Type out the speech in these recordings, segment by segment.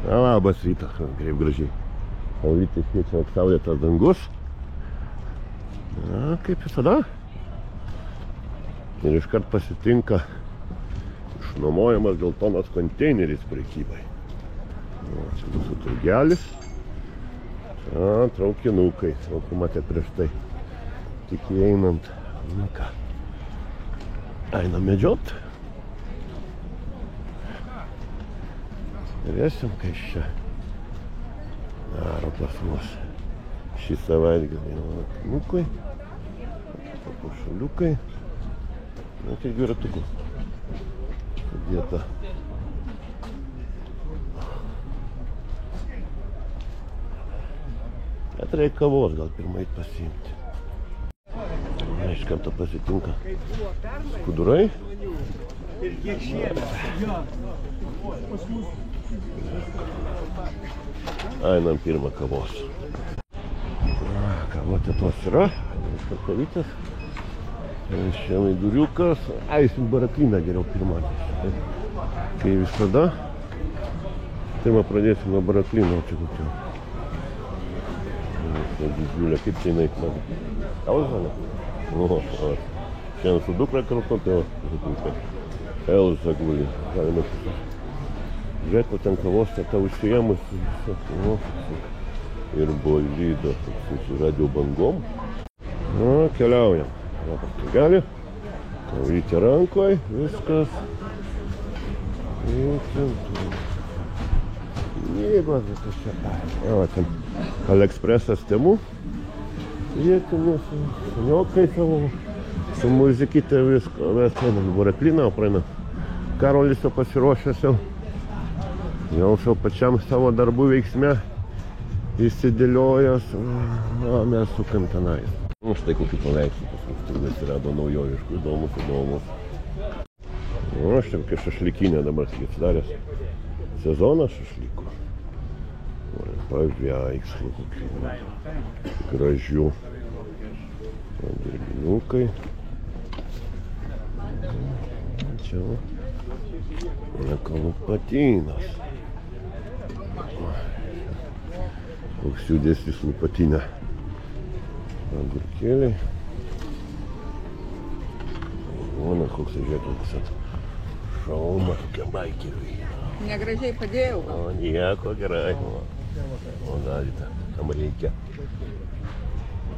Labas rytas, kaip gražiai. Saulutė šviečia, saulėtas dangus. Na, kaip visada. Ir iškart pasitinka išnuomojamas geltonas konteineris prekybai. O, čia mūsų turgelis. Čia traukinukai, matė prieš tai. Tik įeinant. Nu ką, einam medžiot. Žiūrėsim, kai čia daro pas mus šį savaitgalį. Traukinukai, papušaliukai. Na, tai dviratukų sudėta. Bet reikia kavos gal pirmai pasiimti. Na, iš karto pasitinka skudurai. Einam pirmą kavos. Kavotė tos yra. Kavytės. Čia laiduriukas. Eisim baraklyną geriau pirmą. Kai visada. Pirmą pradėsim nuo baraklyno. Čia kokia. Didžiulė, kaip čia jinai. Elza, ne? Šiandien su dukra kartu, tai Elza guli. Galime žiūrėti, ten kavos ta užsiėmus. Ir bolido su radio bangom. Na, keliaujam. Na, gali. Kavytė rankoj, viskas. Jėgos viskas čia. O, ten Aliexpressas temų. Vietinis, seniokai savo. Su muzikyte visko. Mes einam baraklyną, o praeina Karolis jau pasiruošęs jau. Jau pačiam savo darbų veiksme įsidėliojęs. O, mes sukam tenais. Nu, štai kokį paveikslį pas mus turbūt atsirado naujoviškų, įdomus. O, štai kokia šašlykinė dabar tik atsidaręs sezonas šašlykų. Paveikslų kokių gražių. Dirbinukai. Čia lekalų patynas. Koks judesys lupatinė. Agurkėliai. Ona, koks žiūrėkis at šalma tokia baikeriui. Negražiai padėjau. O, nieko, gerai. O, dalite, tam reikia.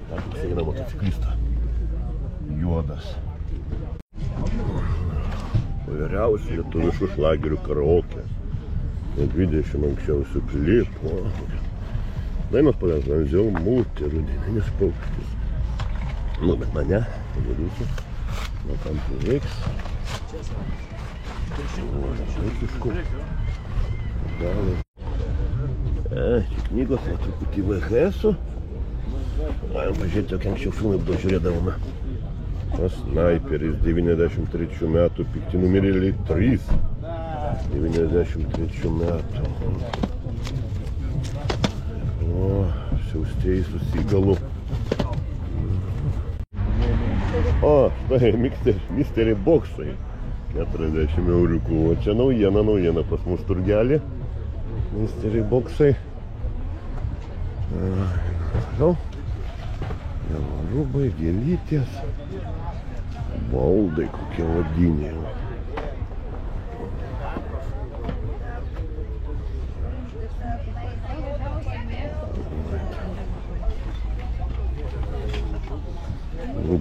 Ta, kaip sakina motociklista. Juodas. Vyriausių lietuviškų šlagerių karaoke. 20 anksčiausių klipų. Dainos pagas Lanziau, Mūtė, rudeninis paukštis. Nu, bet mane, padarysiu. Nu, kam prireiks. Vaikiškų. Gali. Čia knygos, truputį VHS-ų. Galim pažiūrėti, jokį anksčiau filmai buvo žiūrėdavome. Snaiperis 93 metų, pikti numirėliai 3. 93 metų. O, siaustieji susigalų. O, štai, misteri boksai. 40 euriukų. O čia naujiena pas mus turgelį. Misteri boksai. Rūbai, gėlytės. Baldai kokie vadiniai.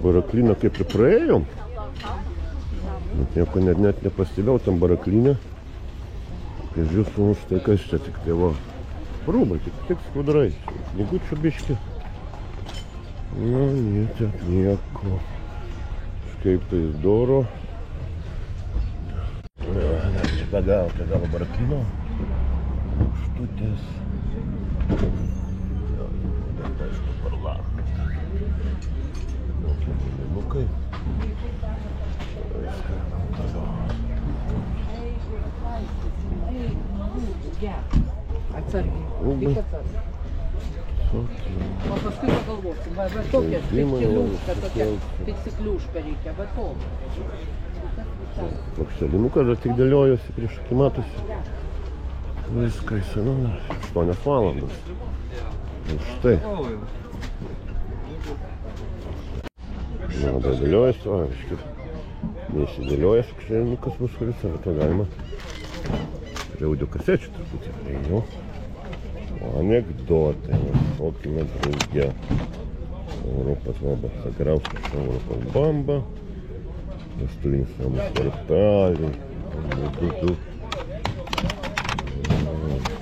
Baraklyną kaip ir praėjom. Nieko net nepastebėjau tam baraklyne. Kai žiūrėjau, štai kas čia tik tai va. Rūbai, tik skudurai. Knygučių biški. Nu, nieko. Kaip tai doro. Čia pagavo baraklyno. Štutės. Aišku, parlamentą. Limukai. Atsargiai. Tik atsargiai. O paskui pagalvosim, va tokia piksikliuška reikia, va to. Plokštelinukas dar tik dėliojosi prieš akį matosi. Viskas, nu, 8 valandas. Ir štai. Labai dėliojasi, o aiškiai. Neįsidėliojęs kšelnikas bus kuris, ar to galima prie audio kasečių truputį prieiniau. O anekdotai, šokime drauge. Europos vaba, sagriausias Europos bamba. Vestuvinis namas vartaliai.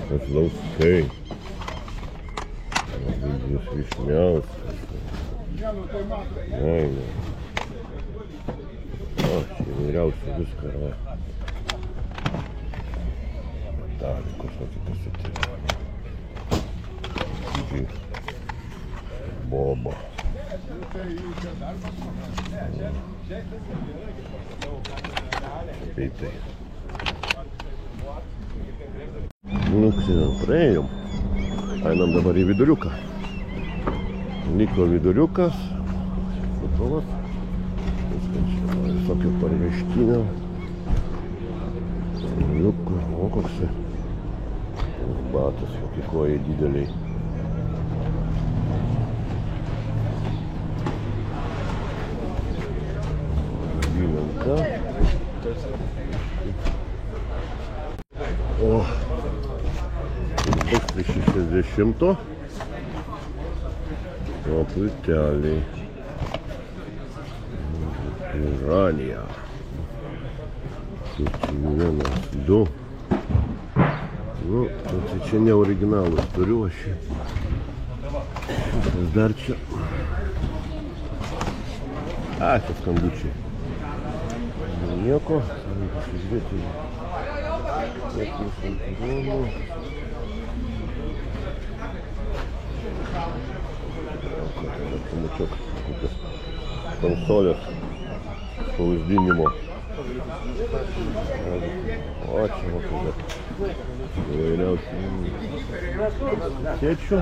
Kazlauskai. Vydijus Višniauskas. Meilė. O, čia įvairiausių viską yra. Metalikos atikasetė. Boba. Peitai. Nu, praėjom. Einam dabar į viduriuką. Liko viduriukas. Futbolas. Visokių parvežtinių. Viduriukų. O, koks batas, kokie kojai dideliai. Vylenka. O, toks 60. O, plyteliai. Iranija. Vienas, du. Nu, tai čia ne originalus turiu, aš dar čia. A, čia skambučiai. Nieko, pasižiūrėti. Pamačiau kokias konsolės spausdinimo. O, čia kokia įvairiausių sėčių.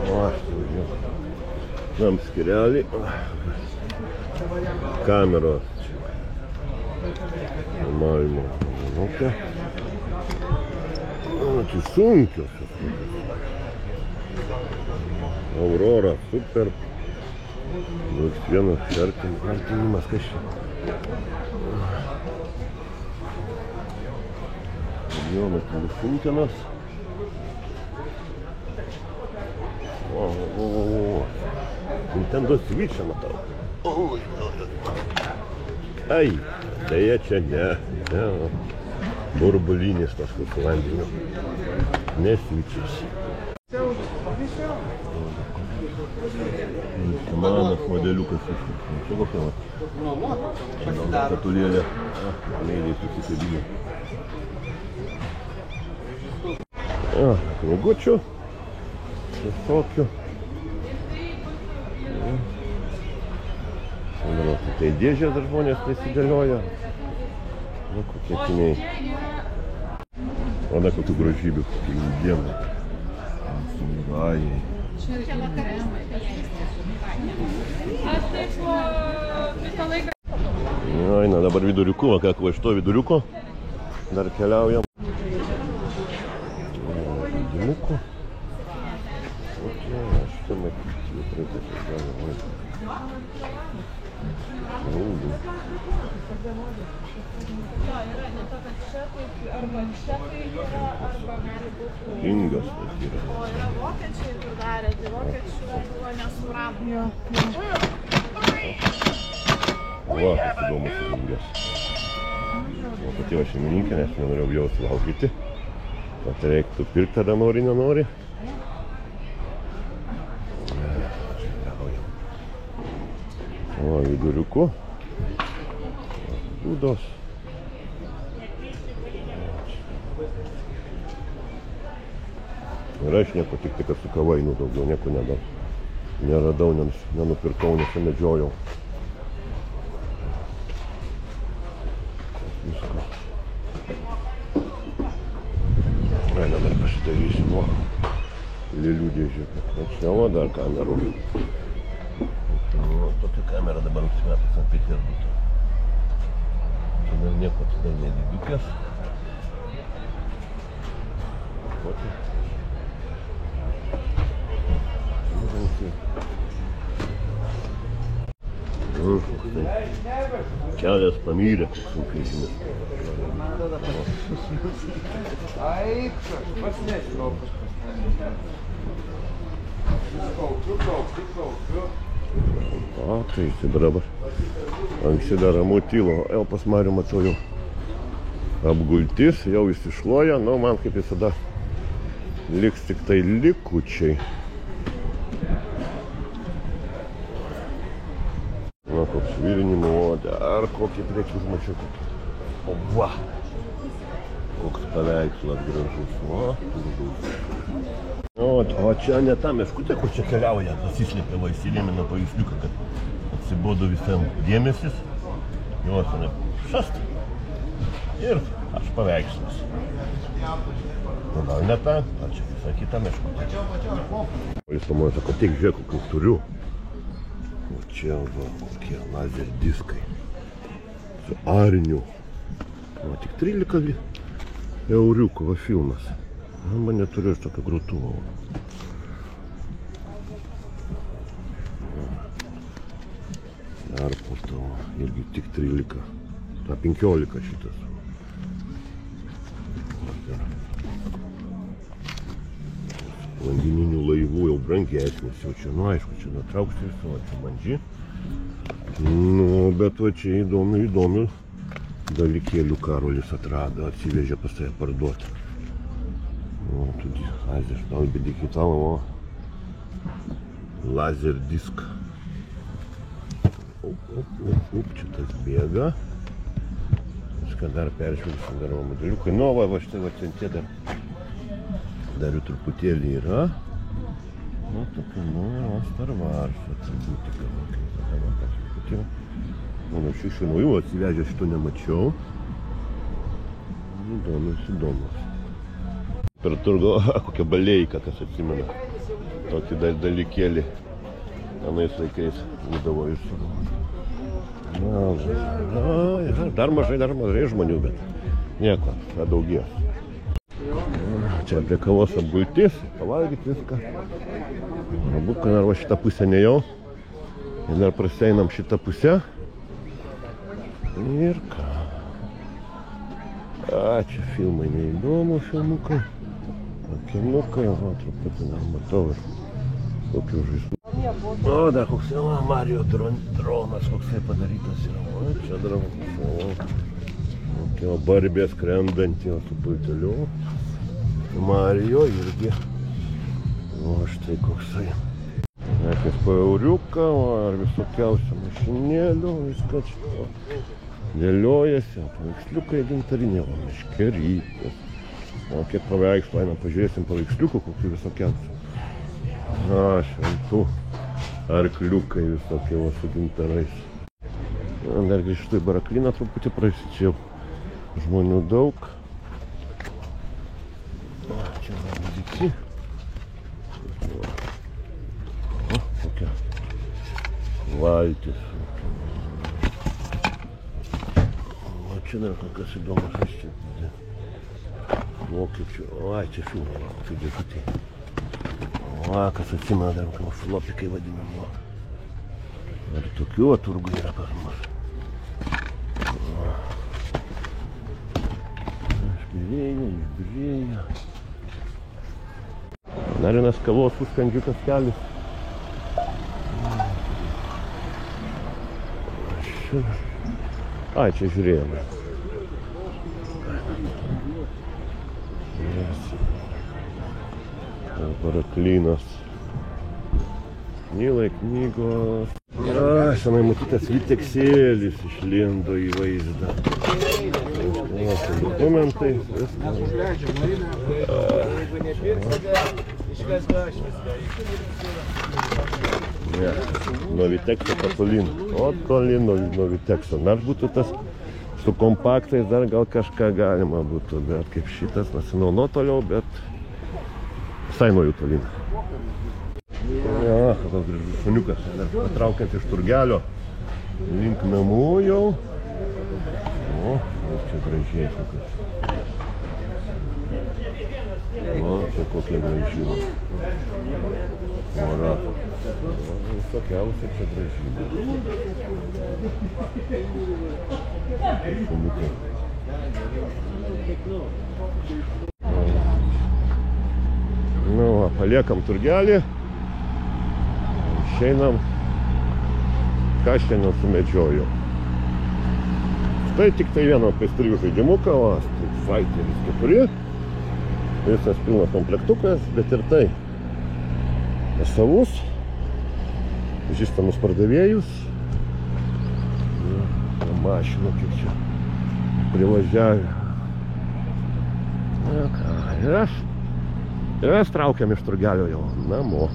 O, aš jau tam skirelį. Kameros. Malmo. Nuka. O, tai sunkios. Aurora, super. Vienas šartinimas, kas čia? Jonas Telefunkinas. O. Nintendo Switch'ą matau. Ai, tai čia ne. Burbulinis kažkoks vandeniu. Ne Switch'as. Manas modeliukas. Čia kokia va. Statulėlė. Meiliai susikabinė. Knygučių. Visokių. Tai dėžės dar žmonės prisidėlioja. Nu, kokie kiniai. O da kokių grožybių, kokių indėmų. Samurajai. Eina dabar viduriuku, va ką iš to viduriuko. Dar keliaujam. Žydimuku. Aš čia matyti, praeitą galima. Ingas tai yra. O yra vokiečiai, kur darė, tai vokiečių buvo nesuradome. Va, kas įdomus Ingas. O pati va šeimininkė, nes nenorėjau jos laukyti. Tad reiktų pirkti, tada nori, nenori. O, viduriuku. Būdos. Ir aš nieko, tik kad su kavainu daugiau, nieko neradau, nenupirkau, nesimedžiojau. Visko. Ai, dabar pasidarysim, o. Lėlių dėžė. Čia, o, dar kamerų. O, tokia kamera dabar užsimetas ant Peterburgo. nieko tada nedidukės. Kelias pamyrė, sunkiai žinai. O, tai jis dabar. Anksčiau dar ramu tylo, jau pas Marių matau jau apgultis, jau išsišloja, nu man kaip visada liks tik tai likučiai. Na, koks virinimo, o dar kokį priekį užmačiau. O va! Koks paveikslas gražus, o, turbūt. O čia ne ta meškutė, kur čia keliauja, pasislėpė va įsirėmina paveiksliuką, kad atsibodo visam dėmesis. Jo, tenai šast. Ir aš paveikslas. Nu, gal ne ta, ar čia visai kita meškutė. O jis pamoja, sako, tik žiūrėk, kokių turiu. O čia va, kokie laser diskai. Su arniu. O tik 13 euriukų va filmas. Man neturiu aš tokio grotuvo. Dar po to irgi tik 13. Ta 15 šitas. Vandeninių laivų jau brangesnis, jau čia, nu aišku, čia nutraukti visą, va čia bandži. Nu, bet va čia įdomių dalykėlių Karolis atrado, atsivežė pas tai parduoti. O, тут, знаешь, там бедикитал его лазер диск. Оп, что-то бега. Dar peršvilgsim dar modeliukai. Nu, va štai va čia dar jų truputėlį yra. Nu, tokia, nu, Star Wars atributika. Mano šių naujų atsivežę šito nemačiau. Įdomus. Per turgų, kokia balėjka, kas atsimena. Tokį dalykėlį. Anais laikais būdavo iš savo. Dar mažai žmonių, bet nieko, daugės. Čia prie kavos apgultis, pavalgyti viską. Būt, kad arba šitą pusę nejau. Ir dar praseinam šitą pusę. Ir ką? Čia filmai neįdomu, filmukai. Kinukai, va, truputį dar matau ir kokių žaislų. O, dar koks jau Mario dronas, koksai padarytas yra. O, čia dronas. Kokio barbė skrendantį su pulteliu. Mario irgi. O, štai koksai. Nekis po euriuką, ar visokiausių mašinėlių, viskas čia dėliojasi. Paveiksliukai gintarinė, o meškerytės. O kiek paveikslų, einam pažiūrėsim paveiksliukų, kokių visokiausių. Šventų arkliukai visokie va su gintarais. Dar grįžtu į Barakliną truputį prašyčiau. Žmonių daug. Čia va muziki. O, kokia valtis. O, čia dar kokias įdomas aš čia. Vokiečių. O, čia filmai, čia dėkutė. O, kas atsimena dar kokiam flopikai vadinamo. Ar tokių turgų yra pas mus. Išbirėjo. Dar vienas kavos užkandžiukas kelis. Čia žiūrėjome. Baraklinas. Knylai, knygos. Senai matytas Viteksėlis išlindo į vaizdą. Dokumentai. Nuo Vitekso patolin. O tolin nuo Vitekso. Nors būtų tas su kompaktais dar gal kažką galima būtų, bet kaip šitas, nuo toliau, bet visai nuo jų tolin. Toks šuniukas, patraukiant iš turgelio link namų jau. O, čia gražiai kokios. O, čia kokia gražyba. Mora. Visokiausia čia gražyba. Šuniukai. Nu, va, paliekam turgelį. Išeinam. Ką šiandien sumedžioju. Štai tik tai vieno peistrių žaidimuką, va, Street Fighteris 4. Visas pilnas komplektukas, bet ir tai savus, pažįstamus pardavėjus. Mašinų kiek čia privažiavę. Na ką, ir aš traukiam iš turgelio jau namo.